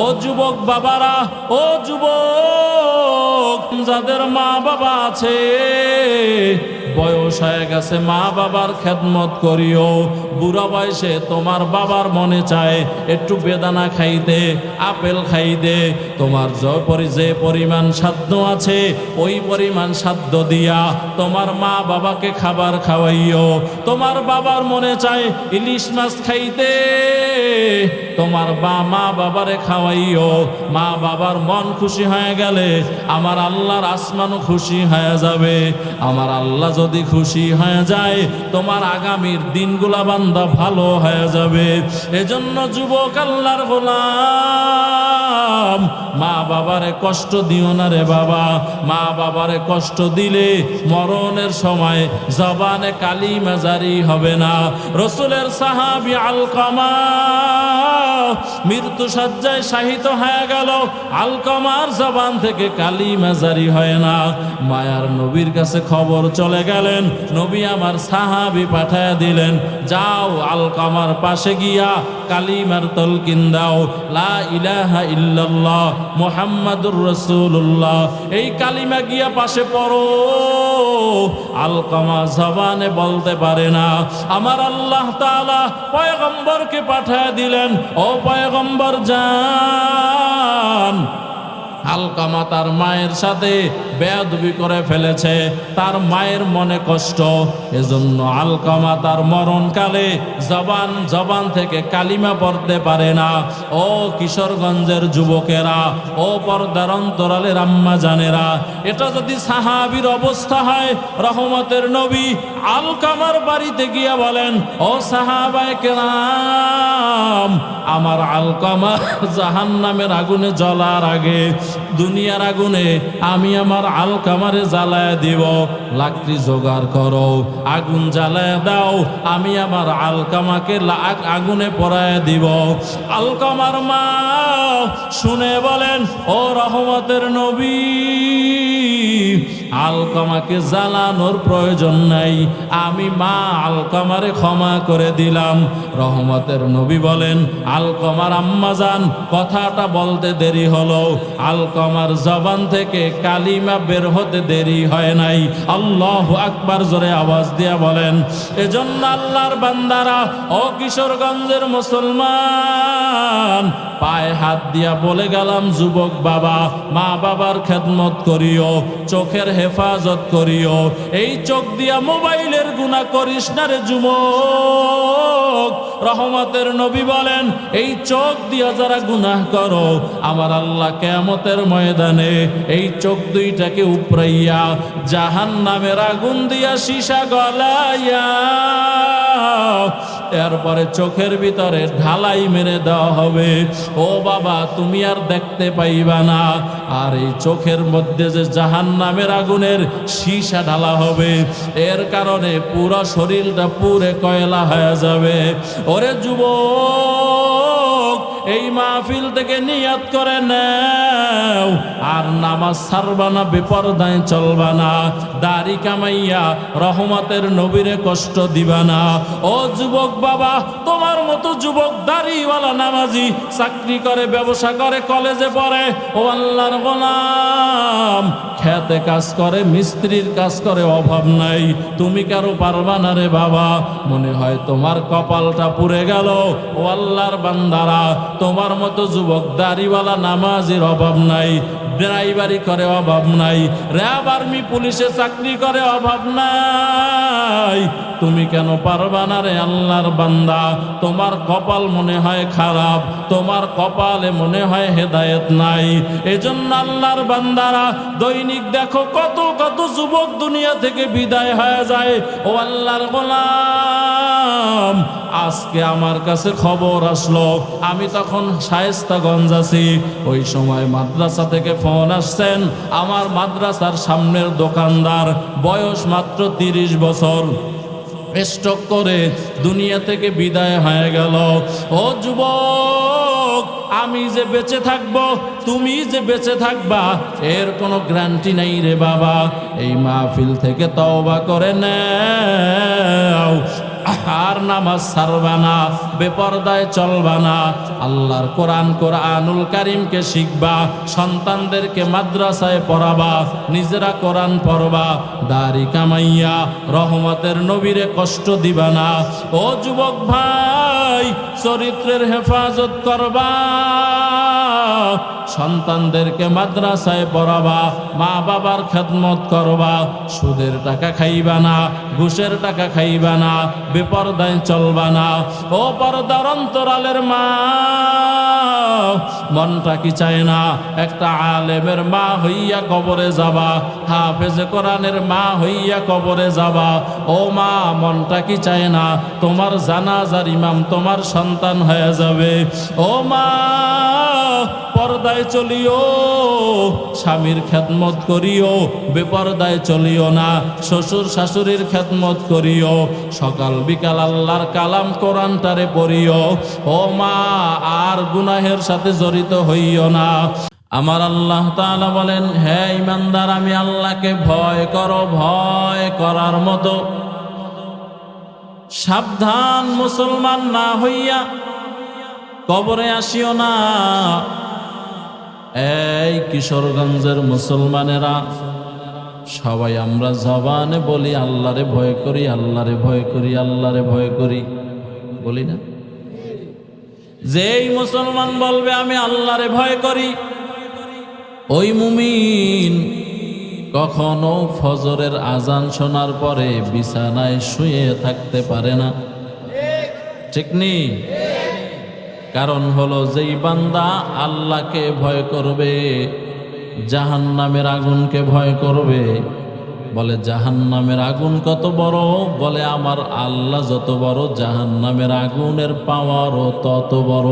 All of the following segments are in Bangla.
ও যুবক বাবারা, ও যুবক যাদের মা বাবা আছে, বয়স হয়ে গেছে, মা বাবার খেদমত করিও। বুড়া বয়সে তোমার বাবার মনে চায় একটু বেদানা খাইতে, আপেল খাইতে, তোমার যে পরিমাণ সাধ্য আছে ওই পরিমাণ সাধ্য দিয়া তোমার মা বাবাকে খাবার খাওয়াইও। তোমার বাবার মনে চায় ইলিশ মাছ খাইতে, তোমার মা বাবারে খাওয়াইও। মা বাবার মন খুশি হয়ে গেলে আমার আল্লাহর আসমানও খুশি হয়ে যাবে। আমার আল্লাহ যদি খুশি হয়ে যায়, তোমার আগামীর দিনগুলা বান্দা ভালো হয়ে যাবে। এজন্য যুবক আল্লাহর গোলাম, মা বাবারে কষ্ট দিও না রে বাবা। মা বাবারে কষ্ট দিলে মরণের সময় জবানে কালিমা জারি হবে না। রসুলের সাহাবী আলকামা মৃত্যু সজ্জায় শাহিত হয়ে গেল, আলকামার জবান থেকে কালিমা জারি হয় না। মায়ার নবীর কাছে খবর চলে গেলেন, নবী আমার সাহাবী পাঠায় দিলেন, যাও আলকামার পাশে গিয়া কালিমার তলকিন দাও, লা ইলাহা ইল্লাল্লাহ মুহাম্মাদুর রাসূলুল্লাহ। এই কালিমা গিয়া পাশে পড়ো। আলকামা জবানে বলতে পারে না। আমার আল্লাহ তাআলা পয়গম্বরকে পাঠায় দিলেন, ও পয়গম্বর যান, আলকামা তার মায়ের সাথে বেয়াদবি করে ফেলেছে, তার মায়ের মনে কষ্ট। এজন্য আলকামা তার মরণকালে জবান থেকে কালিমা পড়তে পারে না। ও কিশোরগঞ্জের যুবকেরা, ও পর্দার অন্তরালের আম্মা জানেরা, এটা যদি সাহাবীর অবস্থা হয়, রহমতের নবী আলকামার বাড়িতে গিয়া বলেন, ও সাহাবায়ে কেরাম, আমার আলকামা জাহান্নামের আগুনে জ্বলার আগে, দুনিয়ার আগুনে আমি আমার আলকামারে জ্বালায় দিব। লাকড়ি জোগাড় করো, আগুন জ্বালায় দাও, আমি আমার আলকামাকে আগুনে পোড়ায় দিব। আলকামার মা শুনে বলেন, ও রহমতের নবী, আলকামাকে জ্বালানোর প্রয়োজন নাই, আমি মা আলকামারে ক্ষমা করে দিলাম। রহমতের নবী বলেন, আলকামার আম্মা জান, কথাটা বলতে দেরি হলো, আলকামার জবান থেকে কালিমা বের হতে দেরি হয় নাই। আল্লাহু আকবার জোরে আওয়াজ দিয়া বলেন। এজন্য আল্লাহর বান্দারা, ও কিশোরগঞ্জের মুসলমান, পায়ে হাত দিয়া বলে গেলাম, যুবক বাবা, মা বাবার খেদমত করিও, চোখের হেফাজত করিও। এই চোখ দিয়া মোবাইলের গুনাহ করিস না রে যুবক। রহমতের নবী বলেন, এই চোখ দিয়া যারা গুনাহ করো, আমার আল্লাহ কিয়ামতের ময়দানে এই চোখ দুইটাকে উপরাইয়া জাহান্নামের আগুন দিয়া সীসা গলাইয়া এরপরে চোখের ভিতরে ঢালাই মেরে দেওয়া হবে। ও বাবা, তুমি আর দেখতে পাইবা না। আর এই চোখের মধ্যে যে জাহান্নামের আগুনের সীসা ঢালা হবে, এর কারণে পুরো শরীরটা পুরে কয়লা হয়ে যাবে। ওরে যুবক, এই মাহফিল থেকে নিয়াত করে নাও, আর নামাজ ছাড়বা না, বেপরদায় চলবা না, দাড়ি কামাইয়া রহমতের নবীরে কষ্ট দিবা না। ও যুবক বাবা, তোমার মতো যুবক দাড়িওয়ালা নামাজি চাকরি করে, ব্যবসা করে, কলেজে পড়ে, ও আল্লাহর গোলাম, খেতে কাজ করে, মিস্ত্রির কাজ করে, অভাব নাই, তুমি কারো পারবা না রে বাবা। মনে হয় তোমার কপালটা পুড়ে গেল। ও আল্লাহর বান্দারা, তোমার মতো যুবক দাড়িওয়ালা নামাজির অভাব নাই, ড্রাইভারি করে অভাব নাই, র্যাব আর্মি পুলিশে চাকরি করে অভাব নাই, তুমি কেন পারবা না রে আল্লাহর বান্দা? তোমার কপাল মনে হয় খারাপ, তোমার কপালে মনে হয় হেদায়েত নাই। এজন্য আল্লাহর বান্দারা, দৈনিক দেখো কত কত যুবক দুনিয়া থেকে বিদায় হয়ে যায়। ও আল্লাহর গোলাম, আজকে আমার কাছে খবর আসলো, আমি তখন শায়েস্তাগঞ্জ আছি, ওই সময় মাদ্রাসা থেকে ফোন আসছেন, আমার মাদ্রাসার সামনের দোকানদার, বয়স মাত্র 30 বছর, স্ট্রোক করে দুনিয়া থেকে বিদায় হয়ে গেল। ও যুবক, আমি যে বেঁচে থাকবো, তুমি যে বেঁচে থাকবা, এর কোনো গ্যারান্টি নাই রে বাবা। এই মাহফিল থেকে তওবা করে নাও, আর নামাজ ছাড়বা না, বেপরদায় চলবা না। আল্লাহর কোরআনুল কারীমকে শিখবা, সন্তানদেরকে মাদ্রাসায় পড়াবা, নিজেরা কোরআন পড়বা, দাড়ি কামাইয়া রহমতের নবীরে কষ্ট দিবা না। ও যুবক ভাই, চরিত্রের হেফাজত করবা, সন্তানদেরকে মাদ্রাসায় পড়াবা, মা বাবার খেদমত করবা, সুদের টাকা খাইবা না, ঘুষের টাকা খাইবা না, বেপরদায় চলবা না। ও পর্দার অন্তরালের মা, মনটা কি চায় না একটা আলেমের মা হইয়া কবরে যাবা, হাফেজে কোরআনের মা হইয়া কবরে যাবা? ও মা, মনটা কি চায় না তোমার জানাজার ইমাম তোমার সন্তান হয়ে যাবে? ও মা, পর্দায় চলিও, স্বামীর খেদমত করিও, বেপর্দায় চলিও না, শ্বশুর শাশুড়ির খেদমত করিও, সকাল বিকাল আল্লাহর কালাম কোরআনটারে পড়িও। ও মা, আর গুনাহের সাথে জড়িত হইও না। আমার আল্লাহ তাআলা বলেন, হে ঈমানদার, আমি আল্লাহকে ভয় করো, ভয় করার মতো। সাবধান, মুসলমান না হইয়া কবরে আসিও না। এই কিশোরগঞ্জের মুসলমানেরা সবাই আমরা জবানে বলি আল্লাহরে ভয় করি, আল্লাহরে ভয় করি, আল্লাহরে ভয় করি, বলি না? যেই মুসলমান বলবে আমি আল্লাহরে ভয় করি, ওই মুমিন কখনো ফজরের আজান শোনার পরে বিছানায় শুয়ে থাকতে পারে না। ঠিক নেই? কারণ হলো, যেই বান্দা আল্লাহকে ভয় করবে, জাহান্নামের আগুনকে ভয় করবে। বলে জাহান্নামের আগুন কত বড়? বলে আমার আল্লাহ যত বড়, জাহান্নামের আগুনের পাওয়ারও তত বড়।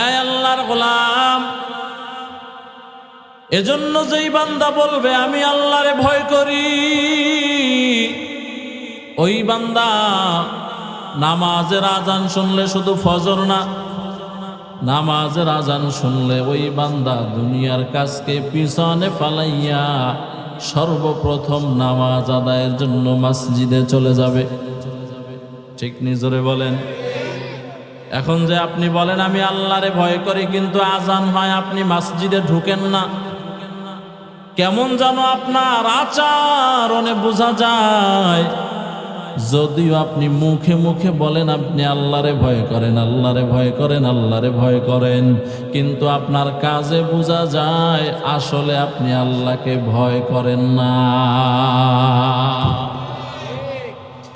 এই আল্লাহর গোলাম, এজন্য যেই বান্দা বলবে আমি আল্লাহরে ভয় করি, ওই বান্দা নামাজের আজান শুনলে, শুধু ফজর না, নামাজের আজান শুনলে ওই বান্দা দুনিয়ার কাজকে পিছনে ফালাইয়া সর্বপ্রথম নামাজ আদায়ের জন্য মসজিদে চলে যাবে। ঠিক নিজরে বলেন। এখন যে আপনি বলেন আমি আল্লাহরে ভয় করি, কিন্তু আজান হয় আপনি মসজিদে ঢুকেন না, কেমন যেন আপনার আচরণে বোঝা যায়। যদিও আপনি মুখে মুখে বলেন আপনি আল্লাহরে ভয় করেন, আল্লাহরে ভয় করেন, আল্লাহরে ভয় করেন, কিন্তু আপনার কাজে বোঝা যায় আসলে আপনি আল্লাহকে ভয় করেন না।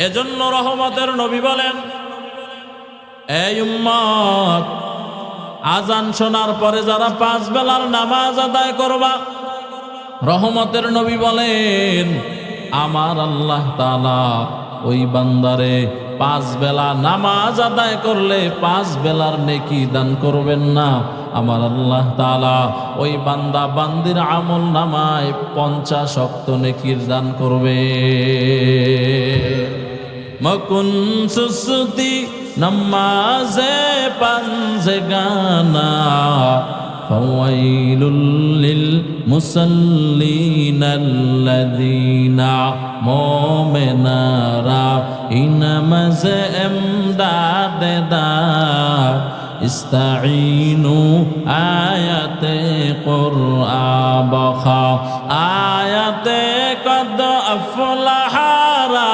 এজন্য রহমতের নবী বলেন, এই উম্মত, আজান শোনার পরে যারা 5 বেলার নামাজ আদায় করবা, রহমতের নবী বলেন আমার আল্লাহ তাআলা ওই বান্দারে 5 বেলা নামাজ আদায় করলে 5 বেলার নেকি দান করবেন না। আমার আল্লাহ তাআলা ওই বান্দা বান্দির আমল নামায় 50 ওয়াক্ত নেকির দান করবে। মকুন সুসুতি নামাজে পাঞ্জে গানা, ফাওয়াইলুল লিল মুসাল্লিনাল্লাযীনা, মুমিনারা ইনামাজে এমদাদে দার, ইস্তাঈনু আয়াতে কুরআন বখা, আয়াতে কদ আফলাহারা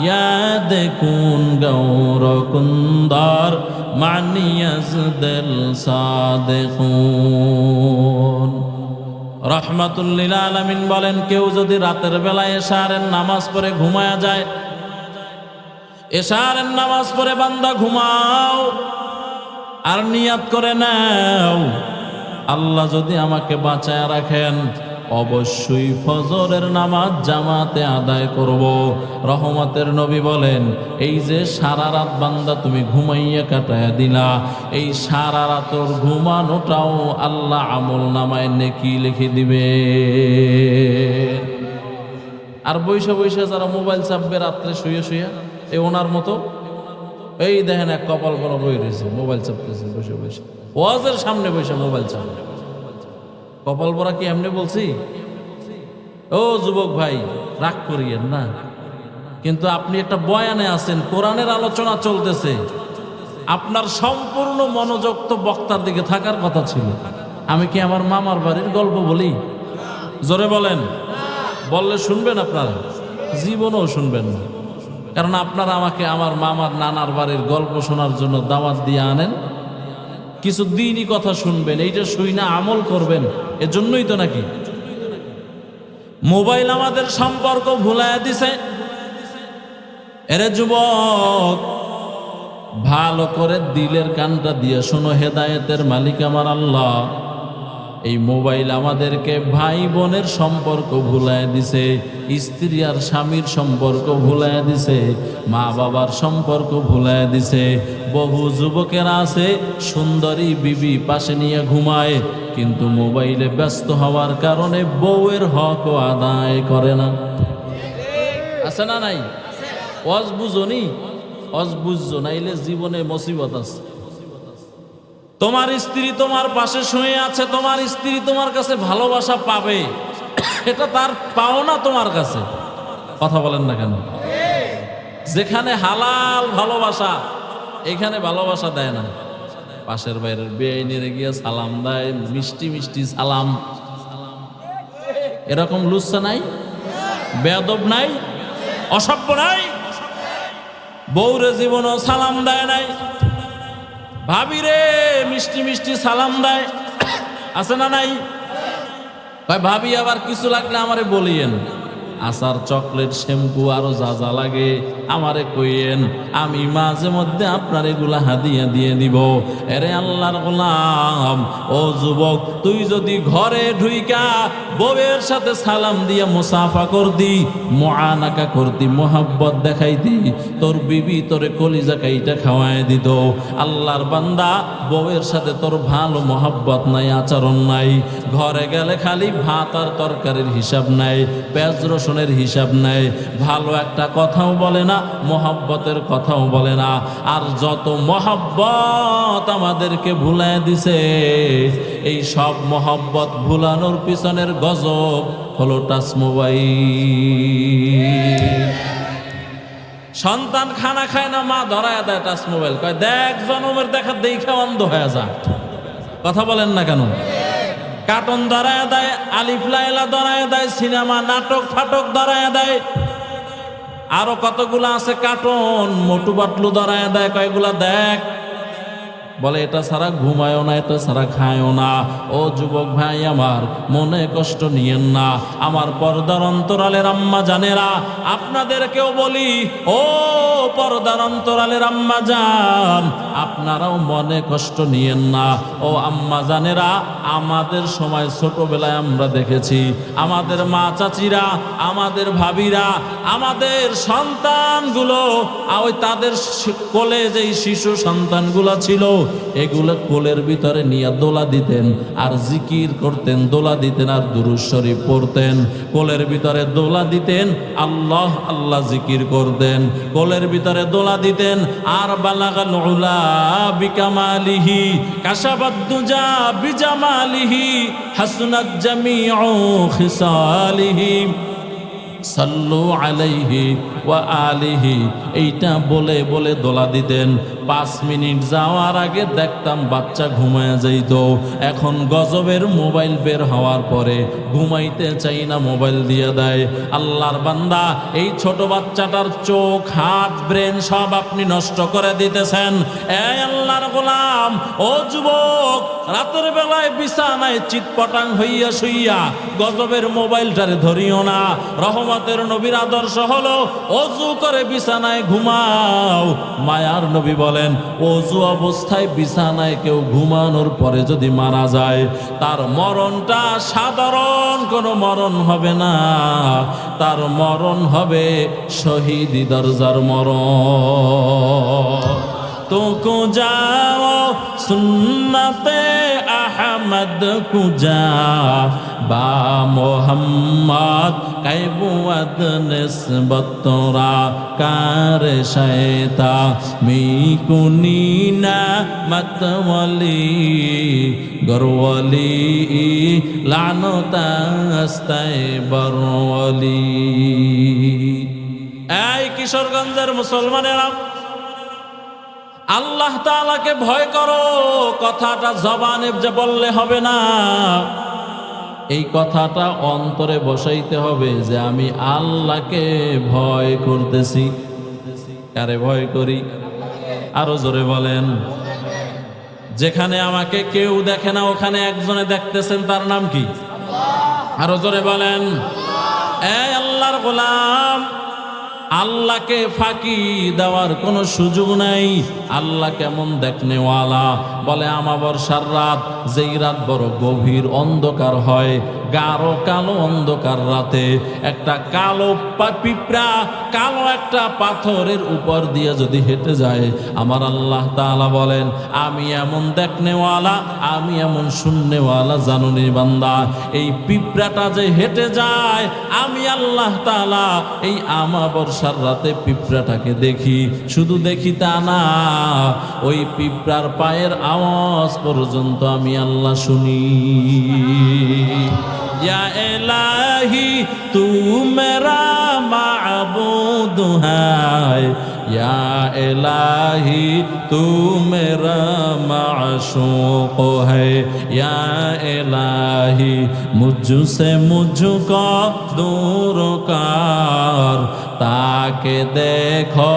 ইয়াদ কুন গৌর কুন্দর মানিয়াজ দিল সাদিকুন। রাহমাতুল লিল আলামিন বলেন, কেউ যদি রাতের বেলায় এশারের নামাজ পড়ে ঘুমায়া যায়, এশারের নামাজ পড়ে বান্দা ঘুমাও আর নিয়াত করে নাও, আল্লাহ যদি আমাকে বাঁচায় রাখেন অবশ্যই ফজরের নামাজ জামাতে আদায় করব। রহমতের নবী বলেন, এই যে সারা রাত বান্দা তুমি ঘুমাইয়া কাটায়া দিলা, এই সারা রাতের ঘুমানোটাও আল্লাহ আমল নামায় নেকি লিখে দিবে। আর বৈশা বৈশা যারা মোবাইল চাপবে রাত্রে শুয়ে শুয়ে, এই ওনার মতো, এই দেখেন এক কপাল বড় বই রয়েছে, মোবাইল চাপতেছে বসে বসে, ওয়াজের সামনে বসে মোবাইল চাপবে। কপাল পরা কি এমনি বলছি? ও যুবক ভাই, রাগ করিয়েন না, কিন্তু আপনি একটা বয়ানে আছেন, কোরআনের আলোচনা চলতেছে, আপনার সম্পূর্ণ মনোযোগ তো বক্তার দিকে থাকার কথা ছিল। আমি কি আমার মামার বাড়ির গল্প বলি? জোরে বলেন। বললে শুনবেন আপনারা? জীবনেও শুনবেন না। কারণ আপনারা আমাকে আমার মামার নানার বাড়ির গল্প শোনার জন্য দাওয়াত দিয়ে আনেন, কিছু দিনই কথা শুনবেন, এইটা শুই না আমল করবেন, এজন্যই তো নাকি। মোবাইল আমাদের সম্পর্ক ভুলাইয়া দিছে। এরে যুবক, ভালো করে দিলের কানটা দিয়ে শোনো, হেদায়েতের মালিক আমার আল্লাহ এই মোবাইল আমাদেরকে ভাই বোনের সম্পর্ক ভুলাইয়া দিছে, স্ত্রী আর স্বামীর সম্পর্ক ভুলাইয়া দিছে, মা বাবার সম্পর্ক ভুলাইয়া দিছে। বহু যুবকেরা আছে সুন্দরী বিবি পাশে নিয়ে ঘুমায়, কিন্তু মোবাইলে ব্যস্ত হওয়ার কারণে বউয়ের হক আদায় করে না। আছে না নাই? অজ বুঝনি, অজ বুঝছো নাইলে জীবনে মুসিবত আছে। তোমার স্ত্রী তোমার পাশে শুয়ে আছে, তোমার স্ত্রী তোমার কাছে ভালোবাসা পাবে, এটা তার পাওনা তোমার কাছে। কথা বলেন না কেন? যেখানে হালাল ভালোবাসা, এখানে ভালোবাসা দেয় না। পাশের বাইরের বেআইনের গিয়ে সালাম দেয়, মিষ্টি মিষ্টি সালাম। এরকম লুচ্ছা নাই? বেয়াদব নাই? অসভ্য নাই? বউরে জীবনও সালাম দেয় নাই, ভাবিরে মিষ্টি মিষ্টি সালাম দেয়, আছে না নাই? ভাই ভাবি আবার কিছু লাগলে আমারে বলিয়েন, আচার চকলেট শ্যাম্পু আরো যা যা লাগে আমারে কইয়েন, আমি মাঝে মধ্যে আপনার এগুলা হাদিয়া দিয়ে দিব। এরে আল্লাহর গোলাম, ও যুবক, তুই যদি ঘরে ঢুইকা বউয়ের সাথে সালাম দিয়ে মুসাফা করতি, মুআনাকা করতি, মোহাব্বত দেখাইতি, তোর বিবি তোরে কলিজা কাইটা খাওয়ায় দিত। আল্লাহর বান্দা, বউয়ের সাথে তোর ভালো মোহাব্বত নাই, আচরণ নাই, ঘরে গেলে খালি ভাত আর তরকারির হিসাব নাই, পেঁয়াজ রসুনের হিসাব নাই, ভালো একটা কথাও বলে না, মোহাব্বতের কথাও বলে না। আর যত মোহাব্বত আমাদেরকে ভুলায় দিছে, এই সব মোহাব্বত ভুলানোর পিছনের গজব হলো টাচ মোবাইল। সন্তান খানা খায় না, মা ধরায় দেয় টাচ মোবাইল, কয় দেখ জনমের দেখা দেখে অন্ধ হয়ে যা। কথা বলেন না কেন? কার্টুন ধরায় দেয়, আলিফ লায়লা ধরায় দেয়, সিনেমা নাটক ফাটক ধরায় দেয়, আরো কতগুলো আছে কার্টুন, মোটু বাটলু ধরায় দেয়, কয়গুলা দেখ, বলে এটা ছাড়া ঘুমায়ও না, এটা ছাড়া খায়ও না। ও যুবক ভাই আমার, মনে কষ্ট নিয়েন না। আমার পর্দার অন্তরালের আম্মা জানেরা, আপনাদেরকেও বলি, ও পর্দার অন্তরালের আম্মা জান, আপনারাও মনে কষ্ট নিয়েন না। ও আম্মা জানেরা, আমাদের সময় ছোটবেলায় আমরা দেখেছি আমাদের মা চাচিরা, আমাদের ভাবিরা, আমাদের সন্তানগুলো, ওই তাদের কোলে যেই শিশু সন্তানগুলো ছিল, এগুলো কোলের ভিতরে নিয়ে দোলা দিতেন আর জিকির করতেন, দোলা দিতেন আর দুরূদ শরীফ পড়তেন, কোলের ভিতরে দোলা দিতেন, আল্লাহ আল্লাহ জিকির করতেন, কোলের ভিতরে দোলা দিতেন। আর বালাগাল উলা বিকামালিহি কাশাফাদ দুজা বিজামালিহি হাসনাত জামিউ খিসালিহি সাল্লু আলাইহি ওয়া আলিহি, এইটা বলে বলে দোলা দিতেন। 5 মিনিট যাওয়ার আগে দেখতাম বাচ্চা ঘুমায় যাইত। এখন গজবের মোবাইল বের হওয়ার পরে ঘুমাইতে চাই না, মোবাইল দিয়ে দেয়। আল্লাহর বান্দা, এই ছোট বাচ্চাটার চোখ, হাত, ব্রেন সব আপনি নষ্ট করে দিতেছেন। এই আল্লাহর গোলাম, ও যুবক, রাতের বেলায় বিছানায় চিৎপটাং হইয়া শুইয়া গজবের মোবাইলটারে ধরিও না। রহমতের নবীর আদর্শ হলো ওযু করে বিছানায় ঘুমাও। মায়ার নবী বলেন, ওযু অবস্থায় বিছানায় কেউ ঘুমানোর পরে যদি মারা যায়, তার মরণটা সাধারণ কোনো মরণ হবে না, তার মরণ হবে শহীদি দরজার মরণ। তো কো যাও সুন্নতে আহমদ কুজা বা মোহাম্মদ কাইবুয়াদ নিসবত তোরা কার শয়তা মিকুনিনা মতওয়ালি গরওয়ালি লানতা আস্তাই বরওয়ালি। এই কিশোরগঞ্জের মুসলমানেরা, আল্লাহ তাআলাকে ভয় করো। কথাটা জবানে যে বললে হবে না, এই কথাটা অন্তরে বসাইতে হবে যে আমি আল্লাহকে ভয় করতেছি। কারে ভয় করি? আরো জোরে বলেন। যেখানে আমাকে কেউ দেখে না ওখানে একজনে দেখতেছেন, তার নাম কি? আরো জোরে বলেন। এই আল্লাহর গোলাম, আল্লাহকে ফাঁকি দেওয়ার কোনো সুযোগ নাই। আল্লাহ কেমন দেখনেওয়ালা, বলে আমাবস্যার রাত, যেই রাত বড় গভীর অন্ধকার হয়, গাঢ় কালো অন্ধকার রাতে একটা কালো পিঁপড়া কালো একটা পাথরের উপর দিয়ে যদি হেঁটে যায়, আমার আল্লাহ তাআলা বলেন আমি এমন দেখনেওয়ালা, আমি এমন শুননেওয়ালা। জানুনি বান্দা, এই পিঁপড়াটা যে হেঁটে যায়, আমি আল্লাহ তাআলা এই আমাবস্যার রাতে পিঁপড়াটাকে দেখি। শুধু দেখি তা না, ওই পিঁপড়ার পায়ের আওয়াজ পর্যন্ত আমি আল্লাহ শুনি। या इलाही तू मेरा माबूद है, या इलाही तू मेरा माशूक है, या इलाही मुझसे मुझको दूर कर, ताके देखो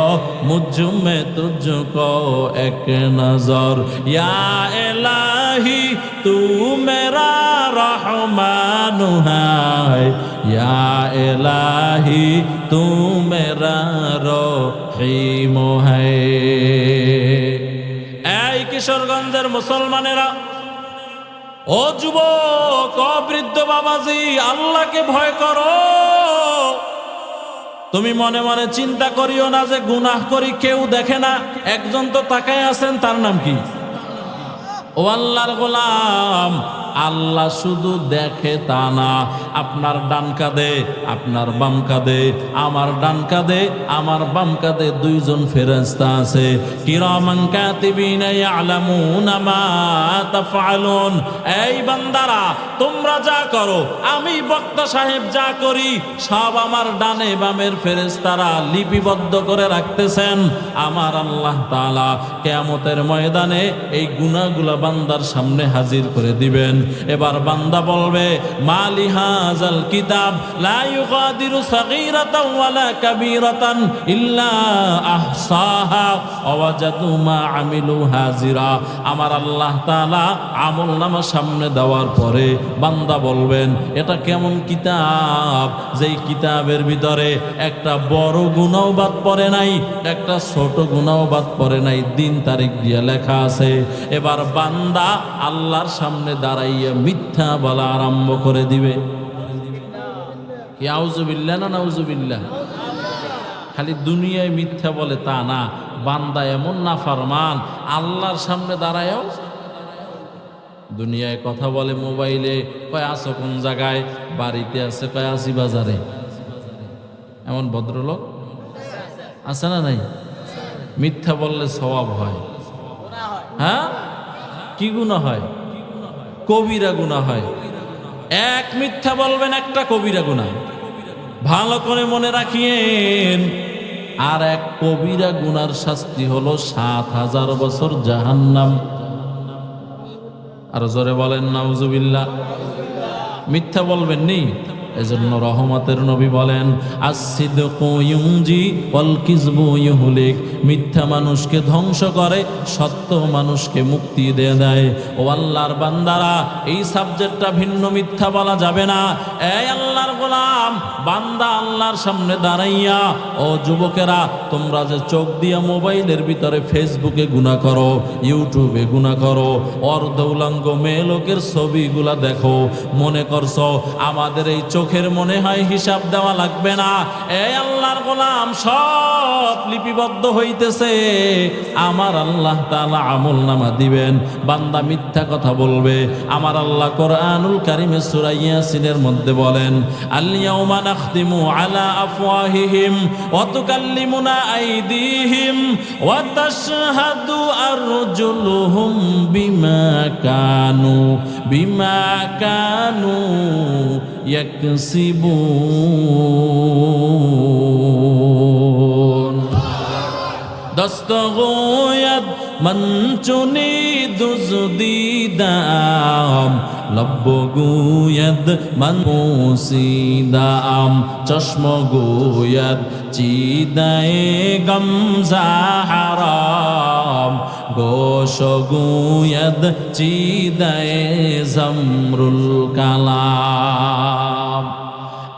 मुझ में तुझको एक नजर, या इलाही तू मेरा रहमान है, या इलाही तू मेरा रहीम है। এই কিশোরগঞ্জের মুসলমানেরা, ও যুবক, ও বৃদ্ধ বাবাজি, আল্লাহকে ভয় করো। তুমি মনে মনে চিন্তা করিও না যে গুনাহ করি কেউ দেখে না। একজন তো তাকায় আছেন, তার নাম কি? ও আল্লাহর গোলাম, আল্লাহ শুধু দেখে তা না, আপনার ডান কাঁধে আপনার বাম কাঁধে, আমার ডান কাঁধে আমার বাম কাঁধে দুইজন ফেরেশতা আছে। কিরামান কাতিবিনা ইয়ালামুনা মা তাফআলুন। এই বান্দারা, তোমরা যা করো, আমি বক্তা সাহেব যা করি, সব আমার ডানে বামের ফেরেশতারা লিপিবদ্ধ করে রাখতেছেন। আমার আল্লাহ তাআলা কিয়ামতের ময়দানে এই গুনাহগুলো বান্দার সামনে হাজির করে দিবেন। এবার বান্দা বলবে, মালি হাযাল কিতাব লা ইউগাদিরু সাগীরাতান ওয়ালা কাবীরাতান ইল্লা আহসাহা ওয়া ওয়াজাদু মা আমিলু হাজিরা। আমার আল্লাহ তাআলা আমলনামা সামনে দেওয়ার পরে বান্দা বলবেন, এটা কেমন কিতাব, যেই কিতাবের ভিতরে একটা বড় গুনাহ বাদ পড়ে নাই, একটা ছোট গুনাহ বাদ পড়ে নাই, দিন তারিখ দিয়ে লেখা আছে। এবার বান্দা আল্লাহর সামনে দাঁড়াইয়া মিথ্যা বলা আরম্ভ করে দিবে। কি আউযুবিল্লাহ না নাউযুবিল্লাহ? খালি দুনিয়ায় মিথ্যা বলে তা না, বান্দা এমন নাফরমান, আল্লাহর সামনে দাঁড়ায়ও দুনিয়ায় কথা বলে। মোবাইলে কয় আছো কোন জায়গায়, বাড়িতে আছে কয় আসি বাজারে। এমন ভদ্রলোক আছে না নাই? মিথ্যা বললে সওয়াব হয়। হ্যাঁ, কি গুনাহ হয়? কবিরা গুনাহ হয়। এক মিথ্যা বলবেন, একটা কবিরা গুনাহ, ভালো করে মনে রাখিয়েন। আর এক কবিরা গুনার শাস্তি হলো ৭,০০০ বছর জাহান্নাম। আর জোরে বলেন নাউজুবিল্লাহ। মিথ্যা বলবেন নি, এজন্য রহমতের নবী বলেন, আস-সিদকু ইউনজি ওয়াল কিযবু ইউহলিক। মিথ্যা মানুষকে ধ্বংস করে, সত্য মানুষকে মুক্তি দিয়ে দেয়। ও আল্লাহর বান্দারা, এই সাবজেক্টটা ভিন্ন, মিথ্যা বলা যাবে না। এই আল্লাহর গোলাম, বান্দা আল্লাহর সামনে দাঁড়াইয়া, ও যুবকেরা, তোমরা যে চোখ দিয়া মোবাইলের ভিতরে ফেসবুকে গুনাহ করো, ইউটিউবে গুনাহ করো, অর্ধউলঙ্গ মেয়ে লোকের ছবিগুলা দেখো, মনে করছো আমাদের এই চোখের মনে হয় হিসাব দেওয়া লাগবে না। এই আল্লাহর গোলাম, সব লিপিবদ্ধ হইতেছে, আমার আল্লাহ তাআলা আমলনামা দিবেন। বান্দা মিথ্যা কথা বলবে, আমার আল্লাহ কোরআনুল কারীমে সূরা ইয়াসিনের মধ্যে বলেন, আল ইয়াউমা নাখতিমু আলা আফওয়াহিহিম ওয়া তুকাল্লিমুনা আইদিহিম ওয়া তাশহাদু আরজুলুহুম বিমা কানু ইয়াকসিবুন। دست گوید من چنید دیدم لب گوید من پوسیدم چشم گوید چیده غمزه حرام گوش گوید چیده زمرুল কালাম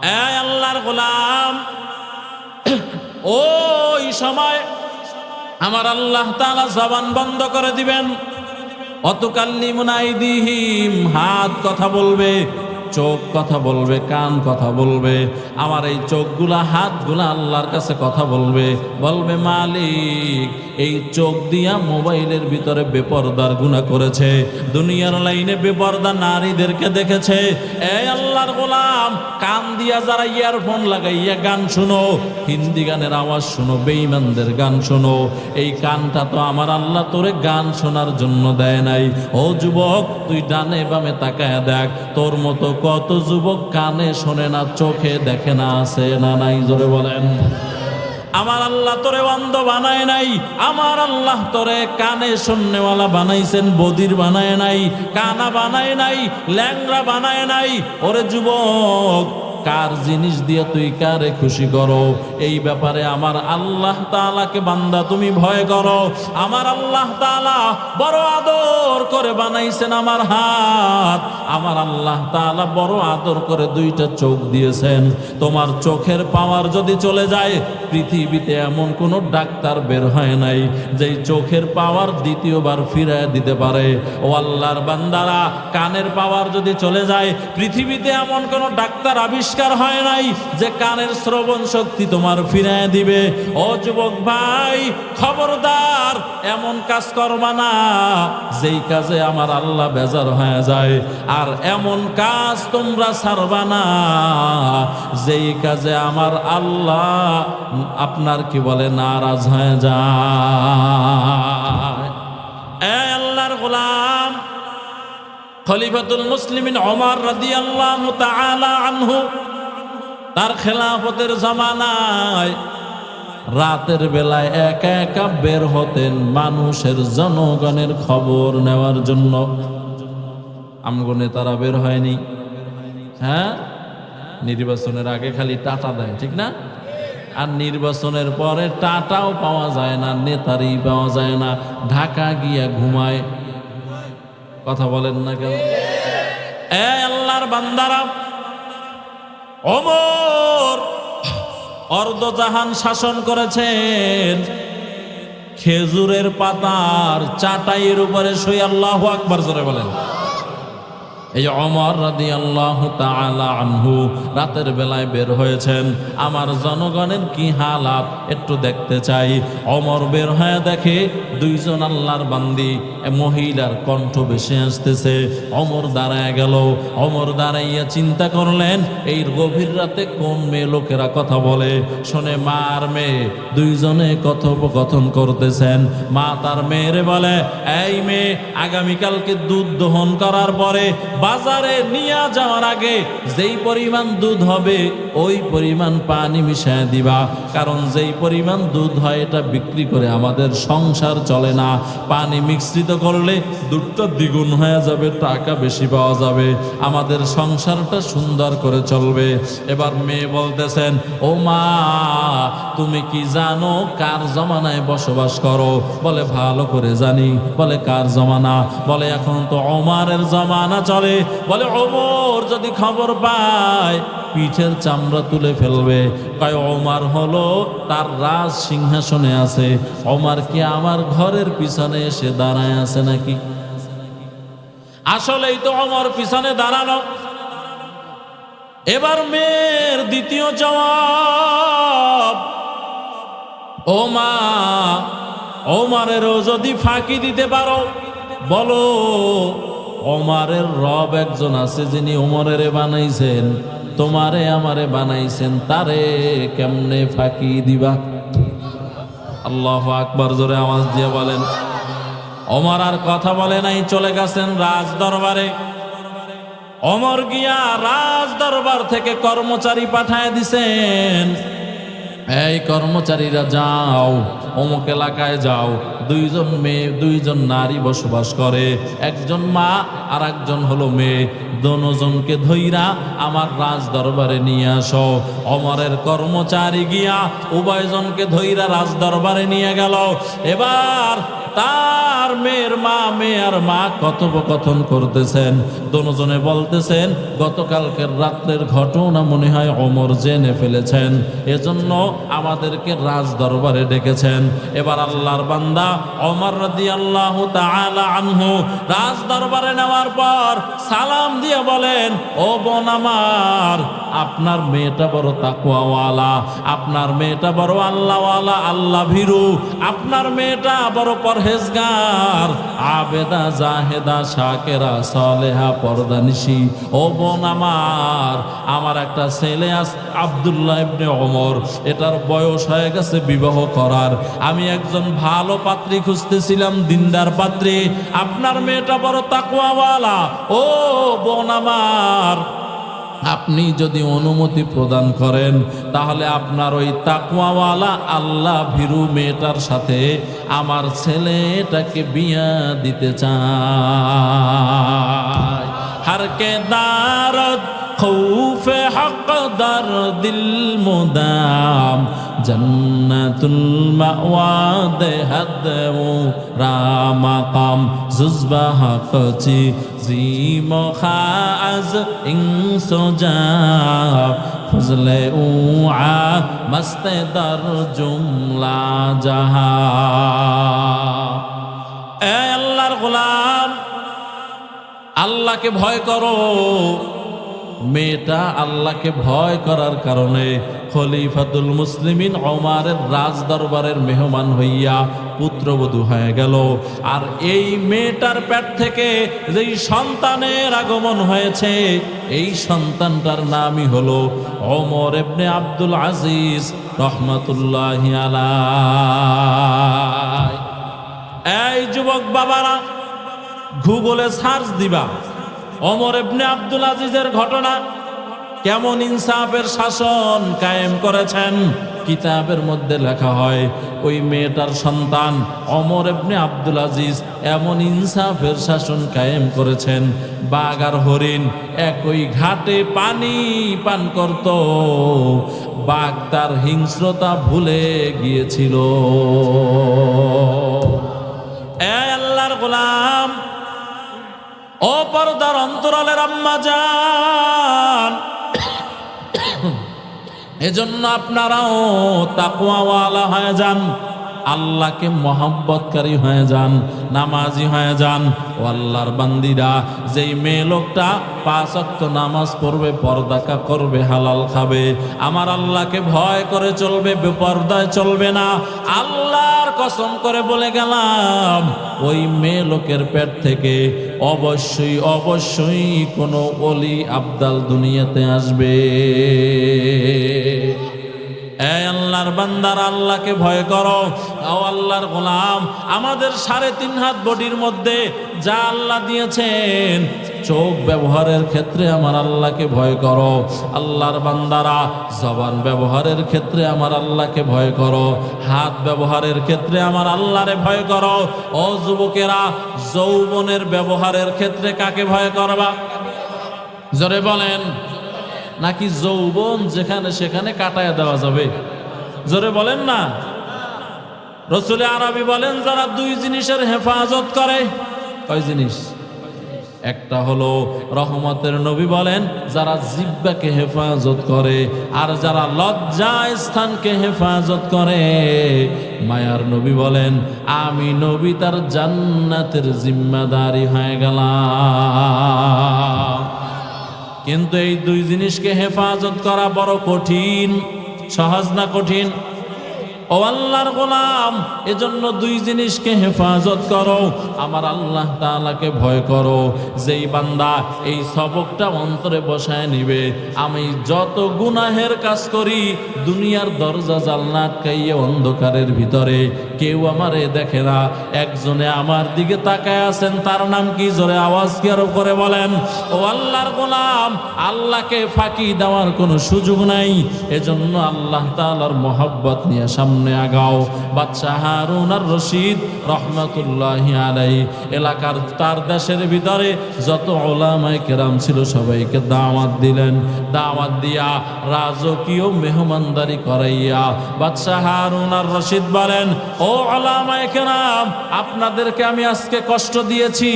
এ আল্লাহর গোলাম ওই সময় আমার আল্লাহ তাআলা জবান বন্ধ করে দিবেন অতুকাল্লিমুনা আইদিহিম হাত কথা বলবে চোখ কথা বলবে কান কথা বলবে আমার এই চোখগুলা হাতগুলা আল্লাহর কাছে কথা বলবে বলবে মালিক এই চোখ দিয়া মোবাইলের ভিতরে বেপরদার গুনাহ করেছে দুনিয়ার লাইনে বেপরদা নারীদেরকে দেখেছে এই আল্লাহর গোলাম কান দিয়া যারা ইয়ারফোন লাগাইয়া গান শুনো হিন্দি গানের আওয়াজ শুনো বেঈমানদের গান শোনো এই কানটা তো আমার আল্লাহ তোরে গান শোনার জন্য দেয় নাই ও যুবক তুই ডানে বামে তাকায় দেখ তোর মতো কত যুবক কানে শোনে না চোখে দেখে না আছে না নাই জোরে বলেন আমার আল্লাহ তোরে অন্ধ বানায় নাই আমার আল্লাহ তোরে কানে শুননেওয়ালা বানাইছেন বদির বানায় নাই কানা বানায় নাই ল্যাংড়া বানায় নাই ওরে যুবক কার জিনিস দিয়ে তুই কারে খুশি করো এই ব্যাপারে আমার আল্লাহ তাআলাকে বান্দা তুমি ভয় করো আমার আল্লাহ তাআলা বড় আদর করে বানাইছেন আমার হাত আমার আল্লাহ তাআলা বড় আদর করে দুইটা চোখ দিয়েছেন তোমার চোখের পাওয়ার যদি চলে যায় পৃথিবীতে এমন কোন ডাক্তার বের হয় নাই যেই চোখের পাওয়ার দ্বিতীয়বার ফিরায় দিতে পারে ও আল্লাহর বান্দারা কানের পাওয়ার যদি চলে যায় পৃথিবীতে এমন কোন ডাক্তার আবিষ্কার হয় নাই যে কানের শ্রবণ শক্তি তোমার ফিরায় দিবে ও যুবক ভাই খবরদার এমন কাজ করবা না যেই কাজে আমার আল্লাহ বেজার হয়ে যায় আর এমন কাজ তোমরা ছাড়বা না যেই কাজে আমার আল্লাহ আপনার কি বলে নারাজ হয়ে যায় এ আল্লাহর গোলাম খলিফাতুল মুসলিমিন ওমর রাদিয়াল্লাহু তাআলা আনহু তার খেলাফতের জামানায় রাতের বেলায় একা একা বের হতেন মানুষের জনগণের খবর নেওয়ার জন্য আমগো নেতারা বের হয়নি হ্যাঁ নির্বাচনের আগে খালি টাটা দেয় ঠিক না আর নির্বাচনের পরে টাটাও পাওয়া যায় না নেতারই পাওয়া যায় না ঢাকা গিয়া ঘুমায় কথা বলেন না কেন এ আল্লাহর বান্দারা ওমর অর্ধজাহান শাসন করেছেন খেজুরের পাতার চাটাইয়ের উপরে শুয়ে আল্লাহু আকবার জোরে বলেন এই ওমর রাদিয়াল্লাহু তাআলা আনহু রাতের বেলায় বের হয়েছেন আমার জনগণের কি হালাত একটু দেখতে চাই ওমর বের হয়ে দেখে দুইজন আল্লাহর বান্দি মহিলার কণ্ঠ ভেসে আসতেছে ওমর দাঁড়ায় গেল ওমর দাঁড়াইয়া চিন্তা করলেন এই গভীর রাতে কোন মেয়ে লোকেরা কথা বলে শুনে মা আর মেয়ে দুইজনে কথোপকথন করতেছেন মা তার মেয়েরে বলে এই মেয়ে আগামীকালকে দুধ দহন করার পরে বাজারে নিয়ে যাওয়ার আগে যেই পরিমাণ দুধ হবে ওই পরিমাণ পানি মিশিয়ে দিবা কারণ যেই পরিমাণ দুধ হয় এটা বিক্রি করে আমাদের সংসার চলে না পানি মিশ্রিত করলে দুধটা দ্বিগুণ হয়ে যাবে টাকা বেশি পাওয়া যাবে আমাদের সংসারটা সুন্দর করে চলবে এবার মেয়ে বলতেছেন ও মা তুমি কি জানো কার জমানায় বসবাস করো বলে ভালো করে জানি বলে কার জমানা বলে এখন তো ওমরের জমানা চলে বলে ওমর যদি খবর পায় পিঠের চামড়া তুলে ফেলবে কয় ওমর হলো তার রাজ সিংহাসনে আছে ওমর কি আমার ঘরের পিছনে এসে দাঁড়ায় আছে নাকি আসলেই তো ওমর পিছনে দাঁড়ানো এবার মেয়ের দ্বিতীয় জবাব ও মা ওমরেরও যদি ফাঁকি দিতে পারো বলো ওমরের রব একজন আছে যিনি ওমরের বানাইছেন তোমারে আমারে বানাইছেন তারে কেমনে ফাঁকি দিবা আল্লাহু আকবার জোরে আওয়াজ দিয়ে বলেন ওমর আর কথা বলে নাই চলে গেছেন রাজ দরবারে ওমর গিয়া রাজ দরবার থেকে কর্মচারী পাঠায় দিছেন এই কর্মচারীরা যাও অমুক এলাকায় যাও, দুইজন মেয়ে দুইজন নারী বসবাস করে, একজন মা আর একজন হলো মেয়ে, দোনোজনকে ধইরা আমার রাজ দরবারে নিয়ে আসো। ওমরের কর্মচারী গিয়া উভয়জনকে ধইরা রাজ দরবারে নিয়ে গেল। এবার তার মেয়ের মা কথোপকথন করতেছেন, দোনোজনে বলতেছেন গতকালকের রাত্রের ঘটনা মনে হয় ওমর জেনে ফেলেছেন, এজন্য আমাদেরকে রাজ দরবারে ডেকেছেন। এবার আল্লাহর বান্দা ওমর রাদিয়াল্লাহু তাআলা আনহু রাজ দরবারে নেওয়ার পর সালাম দিয়ে বলেন, ও বোন আমার, আপনার মেয়েটা বড় তাকওয়াওয়ালা, আপনার মেয়েটা বড় আল্লাহওয়ালা, আল্লাহ ভীরু, আপনার মেয়েটা বড় পরহেজগার, আবেদা জাহেদা শাকেরা সালেহা পর্দানিশী। ও বোন আমার একটা ছেলে আছে আব্দুল্লাহ ইবনে ওমর, এটার বয়স হয়ে গেছে বিবাহ করার, আমি একজন ভালো পাত্রী খুঁজতেছিলাম, দিনদার পাত্রী, আপনার মেয়েটা বড় তাকওয়াওয়ালা। ও বোন আমার, আপনি যদি অনুমতি প্রদান করেন তাহলে আপনার ওই তাকওয়াওয়ালা আল্লাহ ভীরু মেয়েটার সাথে আমার ছেলেটাকে বিয়া দিতে চাই। হারকে দারদ খৌফে হক দার দিল মুদাম জন্নাতুল মাওয়া দেহাদ রামাকাম জুজবা হকচি জিম খাজ ইনসোজা ফজলে উআ মস্তে দর জুমলা জাহা। এ আল্লাহর গোলাম, আল্লাহকে ভয় করো। মেয়েটা আল্লাহকে ভয় করার কারণে খলিফাতুল মুসলিমিন ওমরের রাজ দরবারের মেহমান হইয়া পুত্রবধূ হয়ে গেল। আর এই মেয়েটার পেট থেকে যেই সন্তানের আগমন হয়েছে, এই সন্তানটার নামই হলো ওমর ইবনে আব্দুল আজিজ রহমাতুল্লাহি আলাইহি। এই যুবক বাবারা, গুগলে সার্চ দিবা ওমর ইবনে আব্দুল আজিজের ঘটনা, কেমন ইনসাফের শাসন কায়েম করেছেন। কিতাবের মধ্যে লেখা হয় ওই মেয়েটার সন্তান ওমর ইবনে আব্দুল আজিজ এমন ইনসাফের শাসন কায়েম করেছেন, বাঘ আর হরিণ একই ঘাটে পানি পান করত, বাঘ তার হিংস্রতা ভুলে গিয়েছিল। এ আল্লাহর গোলাম, ও পর্দার অন্তরালের আম্মা জান, এজন্য আপনারাও তাকওয়াওয়ালা হয়ে যান, আল্লাহকে মহব্বতকারী হয়ে যান, নামাজি হয়ে যান। ও আল্লাহর বান্দিরা, যেই মেয়ে লোকটা 5 ওয়াক্ত নামাজ পড়বে, পর্দা করবে, হালাল খাবে, আমার আল্লাহকে ভয় করে চলবে, বেপর্দায় চলবে না, আল্লাহর কসম করে বলে গেলাম, ওই মেয়ে লোকের পেট থেকে অবশ্যই অবশ্যই কোনো ওলি আবদাল দুনিয়াতে আসবে। এই আল্লাহর বান্দার, আল্লাহকে ভয় করো। ও আল্লাহর গোলাম, আমাদের 3.5 হাত বডির মধ্যে যা আল্লাহ দিয়েছেন, চোখ ব্যবহারের ক্ষেত্রে আমার আল্লাহকে ভয় করো। আল্লাহর বান্দারা, জবান ব্যবহারের ক্ষেত্রে আমার আল্লাহকে ভয় করো, হাত ব্যবহারের ক্ষেত্রে আমার আল্লাহরে ভয় করো। ও যুবকেরা, যৌবনের ব্যবহারের ক্ষেত্রে কাকে ভয় করবা? জোরে বলেন। নাকি যৌবন যেখানে সেখানে কাটায় দেওয়া যাবে? জোরে বলেন না। রাসূল আরবি বলেন, যারা 2 জিনিসের হেফাজত করে। কয় জিনিস? একটা হলো রহমতের নবী বলেন, যারা জিহ্বাকে হেফাজত করে, আর যারা লজ্জা স্থানকে হেফাজত করে। মায়ার নবী বলেন, আমি নবী তার জান্নাতের জিম্মাদারি হয়ে গেলাম। কিন্তু এই 2 জিনিসকে হেফাজত করা বড় কঠিন, সহজ না কঠিন? ও আল্লাহর গোলাম, এজন্য 2 জিনিসকে হেফাজত করো, আমার আল্লাহ তাআলাকে ভয় করো। যেই বান্দা এই সবকটা অন্তরে বসায় নিবে, আমি যত গুনাহের কাজ করি, দুনিয়ার দরজা জানলা আটকাইয়ে অন্ধকারের ভিতরে কেউ আমারে দেখে না, একজনে আমার দিকে তাকায় আছেন, তার নাম কি? জোরে আওয়াজ করে বলেন। ও আল্লাহর গোলাম, আল্লাহকে ফাঁকি দেওয়ার কোনো সুযোগ নাই। এজন্য আল্লাহ তাআলার মহব্বত নিয়ে সামনে সামনে আগাও। বাদশাহ হারুন আর রশিদ রহমতুল্লাহি আলাইহি এলাকার তার দেশের ভিতরে যত উলামায়ে কেরাম ছিল সবাইকে দাওয়াত দিলেন। দাওয়াত দিয়া রাজকীয় মেহমানদারি করাইয়া বাদশাহ হারুন আর রশিদ বলেন, ও উলামায়ে কেরাম, আপনাদেরকে আমি আজকে কষ্ট দিয়েছি,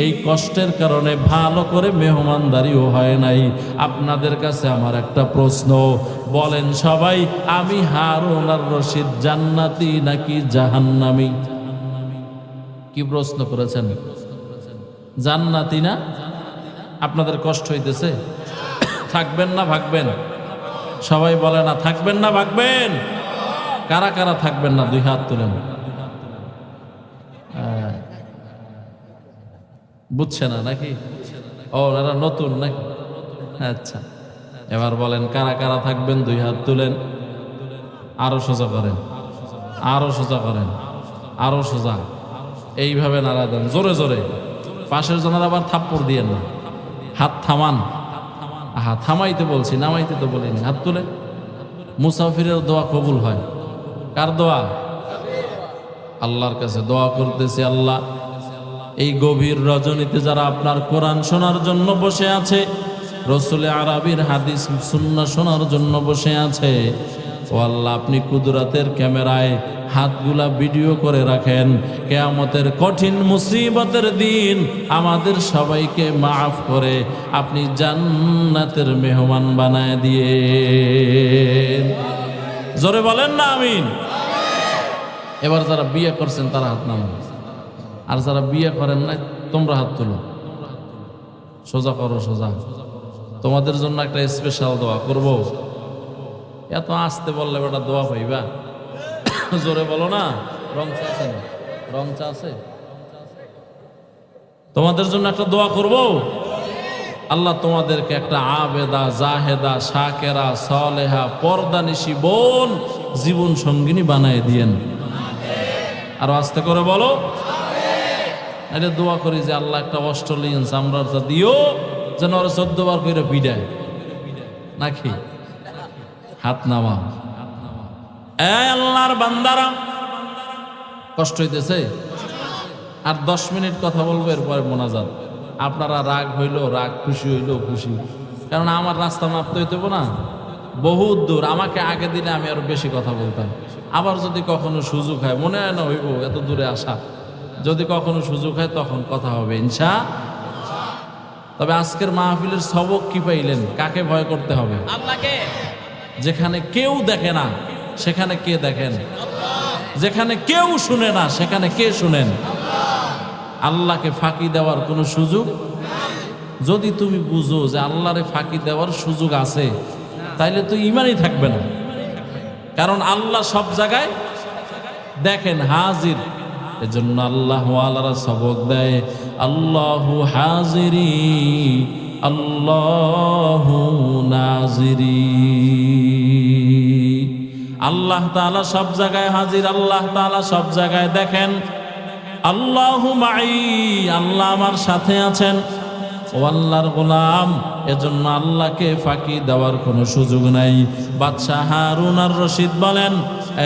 এই কষ্টের কারণে ভালো করে মেহমানদারিও হয় নাই। আপনাদের কাছে আমার একটা প্রশ্ন, বলেন সবাই, আমি হারুন আর রশিদ জান্নাতি নাকি জাহান্নামী? কি প্রশ্ন করেছেন? জান্নাতি না? আপনাদের কষ্ট হইতেছে? থাকবেন না ভাগবেন? সবাই বলে না থাকবেন না ভাগবেন? কারা কারা থাকবেন না দুই হাত তুলেন। বুঝছে না নাকি? ও এরা নতুন নাকি? আচ্ছা, এবার বলেন কারা কারা থাকবেন, দুই হাত তুলেন। আরো সোজা করেন, আরো সোজা করেন, আরো সোজা, এইভাবে নাড়া দেন জোরে জোরে। পাশের জনের আবার থাপ্পড় দিয়েন না, হাত থামান। আহা, থামাইতে বলছি, নামাইতে তো বলিনি। হাত তুলে। মুসাফিরের দোয়া কবুল হয়। কার দোয়া? আল্লাহর কাছে দোয়া করতেছি, আল্লাহ এই গভীর রজনীতে যারা আপনার কোরআন শোনার জন্য বসে আছে, রসুলে আরবির হাদিস সুন্নাহ শোনার জন্য বসে আছে, ও আল্লাহ আপনি কুদরতের ক্যামেরায় হাতগুলা ভিডিও করে রাখেন। কিয়ামতের কঠিন মুসিবতের দিন আমাদের সবাইকে মাফ করে আপনি জান্নাতের মেহমান বানায় দিয়ে। জোরে বলেন না আমিন। এবার যারা বিয়ে করছেন তারা হাত নামান, আর যারা বিয়ে করেন না তোমরা হাত তুলো। সোজা করো, সোজা। তোমাদের জন্য একটা স্পেশাল দোয়া করব। এত আসতে বললে বেটা দোয়া পাইবা? জোরে বলো না। রং চা আছে না? রং চা আছে? তোমাদের জন্য একটা দোয়া করব। আল্লাহ তোমাদেরকে একটা আবেদা, জাহেদা, শাকেরা, সালেহা, পর্দানিশী বোন জীবন সঙ্গিনী বানায় দিয়েন। আর আস্তে করে বলো। এটা দোয়া করি যে আল্লাহ একটা অস্ট্রেলিয়ান চামড়াটা দিও, যেন ওরা 14 বার করে বিদায় নাকি। হাত নামা। আল্লাহর বান্দারা, কষ্ট হইতেছে? আর 10 মিনিট কথা বলবো, এরপরে মোনাজাত। আপনারা রাগ হইলো রাগ, খুশি হইলো খুশি, কারণ আমার রাস্তা মাপতে হইতে না, বহুত দূর। আমাকে আগে দিলে আমি আরো বেশি কথা বলতাম। আবার যদি কখনো সুযোগ হয়, মনে হয় না হইব এত দূরে আসা, যদি কখনো সুযোগ হয় তখন কথা হবে ইনশাআল্লাহ। তবে আজকের মাহফিলের সবক কি পাইলেন? কাকে ভয় করতে হবে? আল্লাহকে। যেখানে কেউ দেখে না সেখানে কে দেখেন? যেখানে কেউ শুনে না সেখানে কে শুনেন? আল্লাহকে ফাঁকি দেওয়ার কোনো সুযোগ? যদি তুমি বুঝো যে আল্লাহরে ফাঁকি দেওয়ার সুযোগ আছে, তাইলে তো ইমানই থাকবে না। কারণ আল্লাহ সব জায়গায় দেখেন, হাজির। এজন্য আল্লাহ ওয়ালারা সবক দেয়, আল্লাহু হাজিরি আল্লাহু নাজিরি। আল্লাহ তাআলা সব জায়গায় হাজির, আল্লাহ তাআলা সব জায়গায় দেখেন। আল্লাহু মাই, আল্লাহ আমার সাথে আছেন। ও আল্লাহর গোলাম, এজন্য আল্লাহকে ফাঁকি দেওয়ার কোনো সুযোগ নাই। বাদশাহ হারুন আর রশিদ বলেন,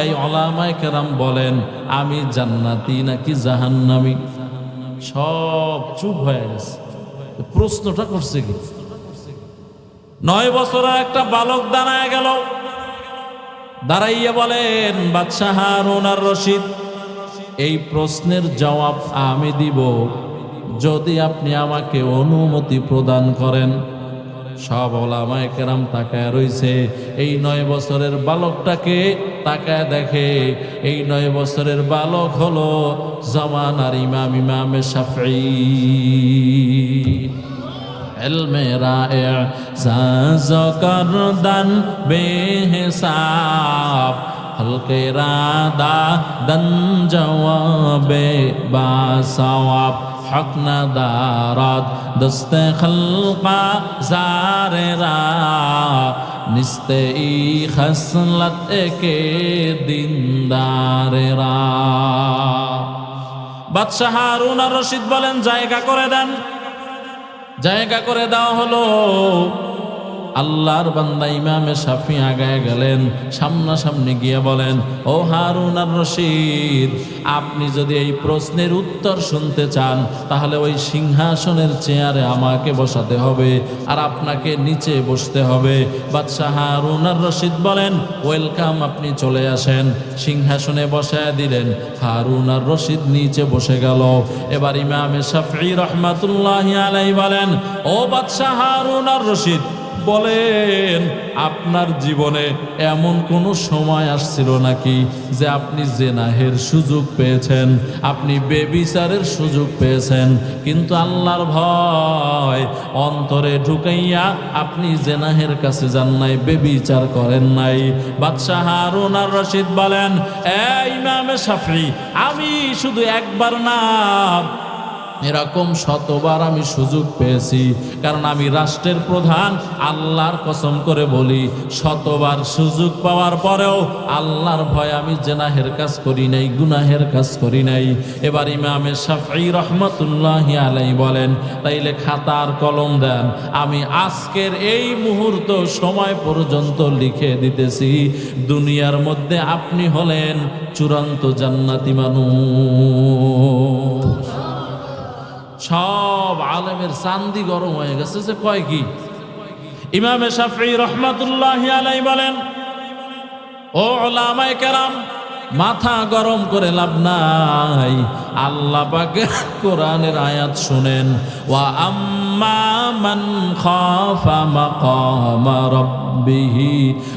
এই উলামায়ে কেরাম বলেন, আমি জান্নাতি নাকি জাহান্নামী? সব চুপ হয়ে গেছে। প্রশ্নটা করছে কি? 9 বছরের একটা বালক দাঁড়ায় গেল, দাঁড়াইয়া বলেন, বাদশাহ হারুন আর রশিদ, এই প্রশ্নের জবাব আমি দিব যদি আপনি আমাকে অনুমতি প্রদান করেন। সব উলামায়ে কেরাম তাকায় রইছে। এই 9 বছরের বালকটাকে তাকায় দেখে, এই 9 বছরের বালক হলো জামানার ইমামে শাফঈ। ইলমে রায়ে জাজ করদান বেহিসাব, হলকে রাদা দন জওয়াবে বা সওয়াব, হক না দারাত দস্তে খলকা জারেরা, নিস্তে ই খসলত কে দিনদারেরা। বাদশাহ হারুন আর রশিদ বলেন, জায়গা করে দেন। জায়গা করে দেওয়া হলো। আল্লাহর বান্দা ইমামে শাফি আগায় গেলেন, সামনাসামনি গিয়ে বলেন, ও হারুন আর রশিদ, আপনি যদি এই প্রশ্নের উত্তর শুনতে চান তাহলে ওই সিংহাসনের চেয়ারে আমাকে বসাতে হবে আর আপনাকে নিচে বসতে হবে। বাদশাহ হারুন আর রশিদ বলেন, ওয়েলকাম, আপনি চলে আসেন। সিংহাসনে বসায় দিলেন, হারুন আর রশিদ নিচে বসে গেল। এবার ইমামে শাফি রহমাতুল্লাহি আলাইহি বলেন, ও বাদশাহ হারুন আর রশিদ, বলেন আপনার জীবনে এমন কোনো সময় আসছিল নাকি যে আপনি জেনাহের সুযোগ পেয়েছেন, আপনি বেবিচারের সুযোগ পেয়েছেন, কিন্তু আল্লাহর ভয় অন্তরে ঢুকাইয়া আপনি জেনাহের কাছে যান নাই, বেবিচার করেন নাই? বাদশাহ হারুন আর রশিদ বলেন, ইমামে শাফি, আমি শুধু একবার না, এরকম শতবার আমি সুযোগ পেয়েছি, কারণ আমি রাষ্ট্রের প্রধান। আল্লাহর কসম করে বলি, শতবার সুযোগ পাওয়ার পরেও আল্লাহর ভয় আমি জেনাহের কাজ করি নাই, গুনাহের কাজ করি নাই। এবার ইমামে শাফি রহমাতুল্লাহি আলাইহি বলেন, তাইলে খাতা আর কলম দেন, আমি আজকের এই মুহূর্ত সময় পর্যন্ত লিখে দিতেছি, দুনিয়ার মধ্যে আপনি হলেন চূড়ান্ত জান্নাতি মানুষ। সব আলেমের চান্দি গরম হয়ে গেছে, যে কয় কি? ইমামে শাফি রহমাতুল্লাহি আলাইহি বলেন, ও উলামায়ে কেরাম, মাথা গরম করে লাভ নাই, আল্লাহ পাকের কোরআনের আয়াত শুনেন, ওয়া আম্মা মান খাফা মাকামা রাব্বিহি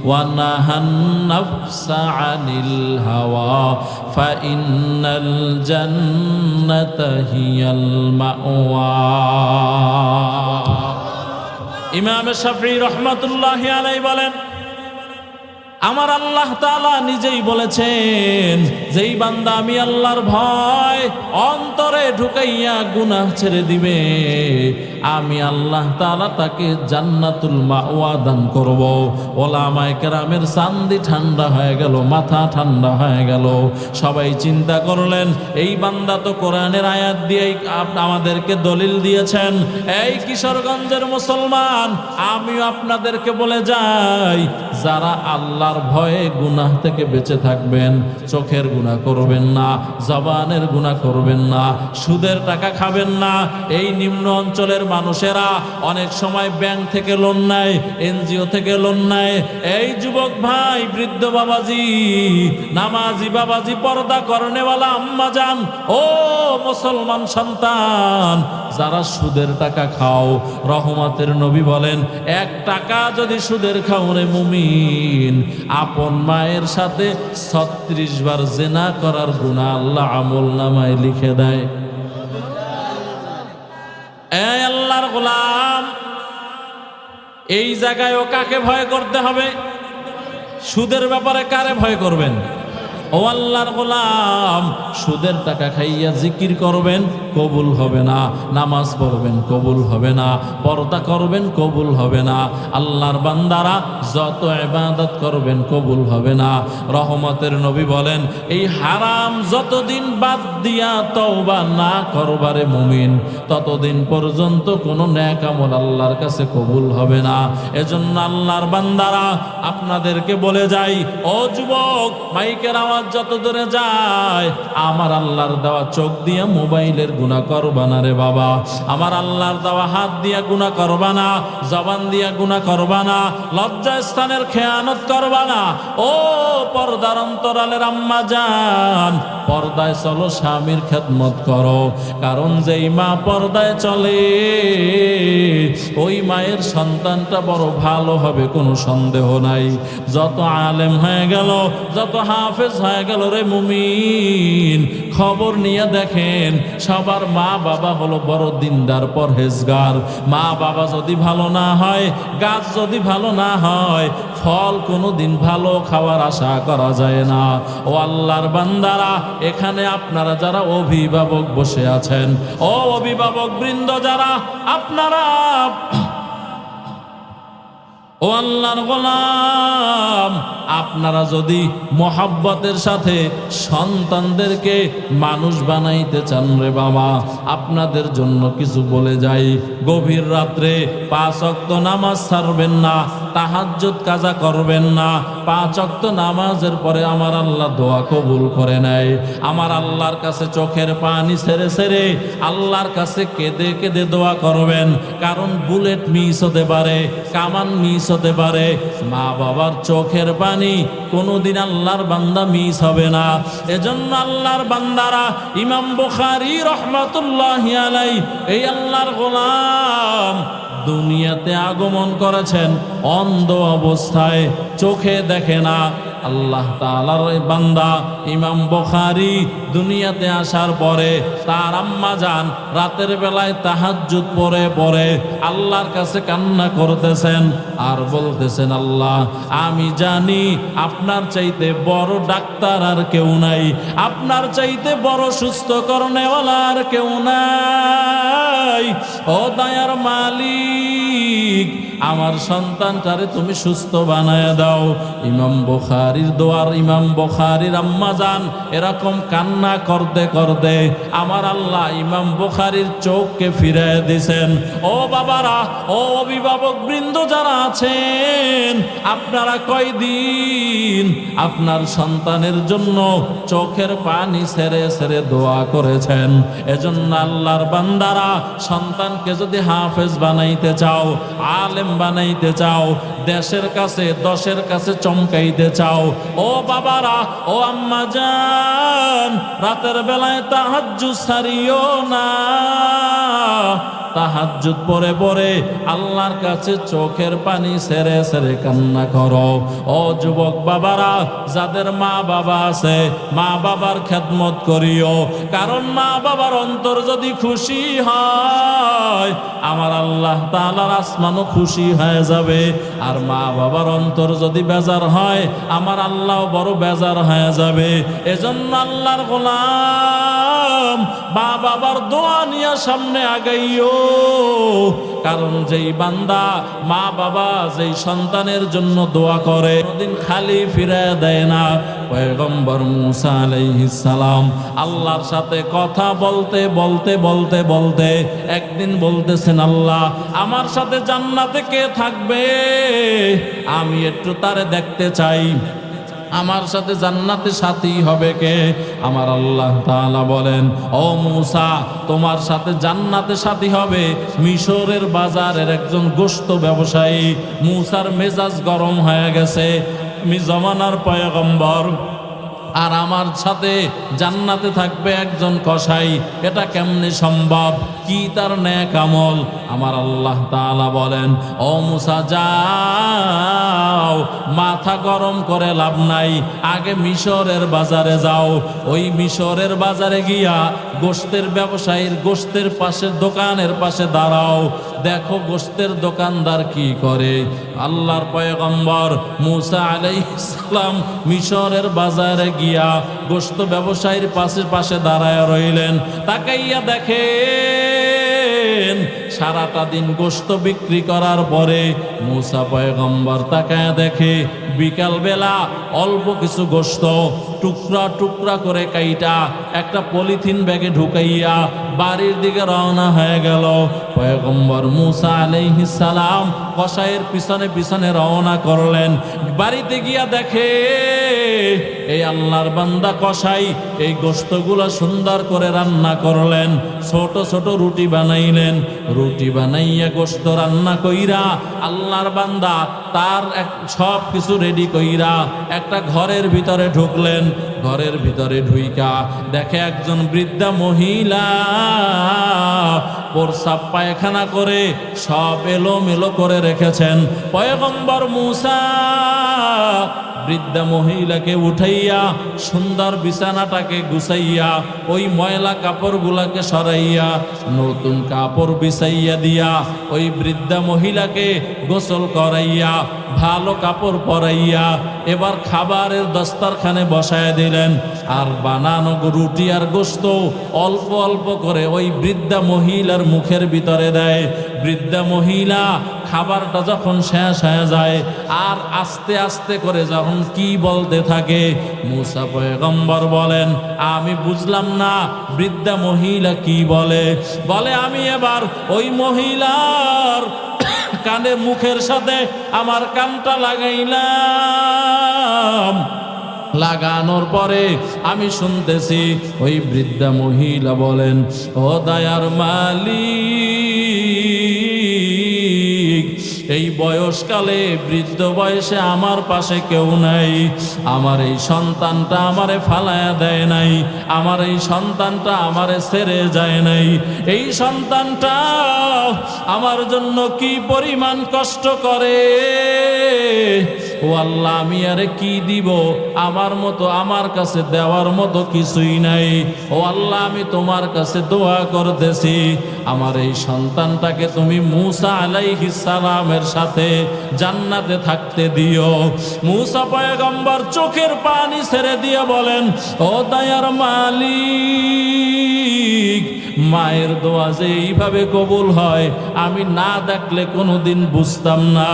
ওয়া নাহান নাফসা আনিল হাওয়া ফাইন্নাল জান্নাতা হিয়াল মাওয়া। ইমাম শাফি রহমাতুল্লাহি আলাইহি বলেন, আমার আল্লাহ তাআলা নিজেই বলেছেন, যেই বান্দা আমি আল্লাহর ভয় অন্তরে ঢুকাইয়া গুনাহ ছেড়ে দিবে, আমি আল্লাহ তাআলা তাকে জান্নাতুল মাওয়া দান করব। ওলামায়ে কেরামের চান্দি ঠান্ডা হয়ে গেল, মাথা ঠান্ডা হয়ে গেল। সবাই চিন্তা করলেন, এই বান্দা তো কোরআনের আয়াত দিয়েই আমাদেরকে দলিল দিয়েছেন। এই কিশোরগঞ্জের মুসলমান, আমিও আপনাদেরকে বলে যাই, যারা আল্লাহর ভয়ে গুনাহ থেকে বেঁচে থাকবেন, চোখের গুনাহ করবেন না, জবানের গুনাহ করবেন না, সুদের টাকা খাবেন না। এই নিম্ন অঞ্চলের মানুষেরা অনেক সময় ব্যাংক থেকে লোন নেয়, এনজিও থেকে লোন নেয়। এই যুবক ভাই, বৃদ্ধ বাবাজি, নামাজি বাবাজি, পর্দা করনেওয়ালা আম্মা জান, ও মুসলমান সন্তান, যারা সুদের টাকা খাও, রহমতের নবী বলেন, 1 টাকা যদি সুদের খাও রে মুমিন, আপন মায়ের সাথে 36 বার জিনা করার গুনাহ আল্লাহ আমল নামায় লিখে দেয়। এই আল্লাহর গোলাম, এই জায়গায়ও কাকে ভয় করতে হবে? সুদের ব্যাপারে কারে ভয় করবেন? ও আল্লাহর গোলাম, সুদের টাকা খাইয়া জিকির করবেন, কবুল হবে না। নামাজ পড়বেন, কবুল হবে না। পর্দা করবেন, কবুল হবে না। আল্লাহর বান্দারা যত ইবাদত করবেন, কবুল হবে না। রহমতের নবী বলেন, এই হারাম যতদিন বাদ দিয়া তওবা না করবারে মুমিন, ততদিন পর্যন্ত কোনো নেক আমল আল্লাহর কাছে কবুল হবে না। এজন্য আল্লাহর বান্দারা, আপনাদেরকে বলে যাই, ও যুবক, মাইকের আওয়াজ যত দূরে যায়, আমার আল্লাহর দেওয়া চোখ দিয়ে মোবাইলের গুনাহ করবা না রে বাবা। আমার আল্লাহর দেওয়া হাত দিয়া গুনাহ করবা না, জবান দিয়া গুনাহ করবা না, লজ্জা স্থানের খেয়ানত করবা না। ও পর্দার অন্তরালের আম্মা জান, পর্দায় চলো, স্বামীর খেদমত করো, কারণ যেই মা পর্দায় চলে, ওই মায়ের সন্তানটা বড় ভালো হবে, কোনো সন্দেহ নাই। যত আলেম হয়ে গেল, যত হাফেজ হয়ে গেল রে মুমিন, খবর নিয়ে দেখেন, সবার মা বাবা হলো বড় দিনদার, পরহেজগার। মা বাবা যদি ভালো না হয়, গাছ যদি ভালো না হয়, ফল কোনোদিন ভালো খাওয়ার আশা করা যায় না। ও আল্লাহর বান্দারা, এখানে আপনারা যারা অভিভাবক বসে আছেন, ও অভিভাবক বৃন্দ যারা, আপনারা, ও আল্লাহর গোলাম, আপনারা যদি মহাব্বতের সাথে সন্তানদেরকে মানুষ বানাইতে চান রে বাবা, আপনাদের জন্য কিছু বলে যাই। গভীর রাত্রে 5 ওয়াক্ত নামাজ ছাড়বেন না, তাহাজ্জুদ কাজা করবেন না। 5 ওয়াক্ত নামাজের পরে আমার আল্লাহ দোয়া কবুল করে নেয়। আমার আল্লাহর কাছে চোখের পানি ছেড়ে ছেড়ে আল্লাহর কাছে কেঁদে কেঁদে দোয়া করবেন, কারণ বুলেট মিস হতে পারে, কামান মিস হতে পারে। মা বাবার চোখের পানি কোনোদিন আল্লাহর বান্দা মিস হবে না। এজন্য আল্লাহর বান্দারা, ইমাম বুখারী রাহমাতুল্লাহি আলাইহি এই আল্লাহর গোলাম দুনিয়াতে আগমন করেছেন অন্ধ অবস্থায়, চোখে দেখে না। আল্লাহ তাআলার বান্দা ইমাম বুখারী দুনিয়াতে আসার পরে তার আম্মা জান রাতের বেলায় তাহাজ্জুদ পড়ে পড়ে আল্লাহর কাছে কান্না করতেছেন আর বলতেছেন, আল্লাহ আমি জানি আপনার চাইতে বড় ডাক্তার আর কেউ নাই, আপনার চাইতে বড় সুস্থ করনেওয়ালা আর কেউ নাই। ও দয়ার মালিক, আমার সন্তানটারে তুমি সুস্থ বানায় দাও। ইমাম বুখারীর দোয়ার, ইমাম বুখারীর আম্মা জান এরকম কান্না করতে করতে আমার আল্লাহ ইমাম বুখারীর চোখকে ফিরিয়ে দিয়েছেন। ও বাবারা, ও অভিভাবক বৃন্দ যারা আছেন, আপনারা কয়দিন আপনার সন্তানের জন্য চোখের পানি ছেড়ে ছেড়ে দোয়া করেছেন? এজন্য আল্লাহর বান্দারা, সন্তানকে যদি হাফেজ বানাইতে চাও, আলেম বানাইতে চাও, দেশের কাছে দশের কাছে চমকাইতে চাও, ও বাবারা, ও আম্মা জান, রাতের বেলায় তাহাজ্জুদ ছাড়িও না। তাহাজ্জুদ পড়ে পড়ে আল্লাহর কাছে চোখের পানি ছেড়ে ছেড়ে কান্না করো। ও যুবক বাবারা, যাদের মা বাবা আছে, মা বাবার খেদমত করিও, কারণ মা বাবার অন্তর যদি খুশি হয় আমার আল্লাহ তাআলার আসমানও খুশি হয়ে যাবে। আর মা বাবার অন্তর যদি বেজার হয় আমার আল্লাহ বড় বেজার হয়ে যাবে। এজন্য আল্লাহর গোলাম মা বাবার দোয়া নিয়ে সামনে আগাইও, কারণ যেই বান্দা মা বাবা যেই সন্তানের জন্য দোয়া করে কোনদিন খালি ফিরে দেয় না। পয়গম্বর মুসা আলাইহিস সালাম আল্লাহর সাথে কথা বলতে বলতে বলতে বলতে একদিন বলতেছেন, আল্লাহ আমার সাথে জান্নাতে কে থাকবে? আমি একটু তারে দেখতে চাই, আমার সাথে জান্নাতে সাথী হবে কে? আমার আল্লাহ তাআলা বলেন, ও মুসা, তোমার সাথে জান্নাতে সাথী হবে মিশরের বাজারের একজন গোশত ব্যবসায়ী। মুসার মেজাজ গরম হয়ে গেছে, আমি জমানার পয়গম্বর আর আমার সাথে জান্নাতে থাকবে একজন কসাই, এটা কেমনে সম্ভব? কি তার নেক আমল? আমার আল্লাহ তাআলা বলেন, ও মুসা যাও, মাথা গরম করে লাভ নাই, আগে মিশরের বাজারে যাও। ওই মিশরের বাজারে গিয়া গোশতের ব্যবসায়ীর গোশতের পাশে দোকানের পাশে দাঁড়াও, দেখো গোশতের দোকানদার কি করে। আল্লাহর পয়গম্বর মুসা আলাইহিস সালাম মিশরের বাজারে গিয়া গোশত ব্যবসায়ীর পাশে পাশে দাঁড়ায় রইলেন। তাকাইয়া দেখেন সারাটা দিন গোশত বিক্রি করার পরে মুসা পয়গম্বর তাকায় দেখে বিকাল বেলা অল্প কিছু গোশত টুকরা টুকরা করে কাইটা একটা পলিথিন ব্যাগে ঢুকাইয়া বাড়ির দিকে রওনা হয়ে গেল। পয়গম্বর মুসা আলাইহিস সালাম কসাইয়ের পিছনে পিছনে রওনা করলেন। বাড়িতে গিয়া দেখে এই আল্লাহর বান্দা কসাই এই গোশতগুলো সুন্দর করে রান্না করলেন, ছোট ছোট রুটি বানাইলেন, রুটি বানাইয়া গোশত রান্না কইরা আল্লাহর বান্দা তার সব কিছু রেডি কইরা একটা ঘরের ভিতরে ঢুকলেন। ঘরের ভিতরে ঢুইকা দেখে একজন বৃদ্ধা মহিলা প্রস্রাব পায়খানা করে সব এলোমেলো করে রেখেছেন। পয়গম্বর মুসা বৃদ্ধা মহিলাকে উঠাইয়া সুন্দর বিছানাটাকে গুছাইয়া ওই ময়লা কাপড়গুলাকে সরাইয়া নতুন কাপড় বিছাইয়া দিয়া ওই বৃদ্ধা মহিলাকে গোসল করাইয়া ভালো কাপড় পরাইয়া এবার খাবারের দস্তারখানে বসায় দিলেন। আর বানানো রুটি আর গোশত অল্প অল্প করে ওই বৃদ্ধা মহিলার মুখের ভিতরে দেয়। বৃদ্ধা মহিলা খাবারটা যখন শেষ হয়ে যায় আর আস্তে আস্তে করে যখন কি বলতে থাকে, মুসা পয়গম্বর বলেন আমি বুঝলাম না বৃদ্ধা মহিলা কি বলে। বলে আমি এবার ওই মহিলার কানে মুখের সাথে আমার কানটা লাগাইলাম, লাগানোর পরে আমি শুনতেছি ওই বৃদ্ধা মহিলা বলেন, ও দয়ার মালিক, এই বয়সকালে বৃদ্ধ বয়সে আমার পাশে কেউ নাই, আমার এই সন্তানটা আমারে ফালায়া দেয় নাই, আমার এই সন্তানটা আমারে ছেড়ে যায় নাই, এই সন্তানটা আমার জন্য কি পরিমাণ কষ্ট করে। ও আল্লাহ, আমি আরে কি দিব, আমার মতো আমার কাছে দেওয়ার মতো কিছুই নাই। ও আল্লাহ, আমি তোমার কাছে দোয়া করতেছি আমার এই সন্তানটাকে তুমি মুসা আলাইহিস সালামের সাথে জান্নাতে থাকতে দিও। মুসা পয়গম্বর চোখের পানি ছেড়ে দিয়ে বলেন, ও দয়ার মালিক, মায়ের দোয়া যে এইভাবে কবুল হয় আমি না দেখলে কোনোদিন বুঝতাম না।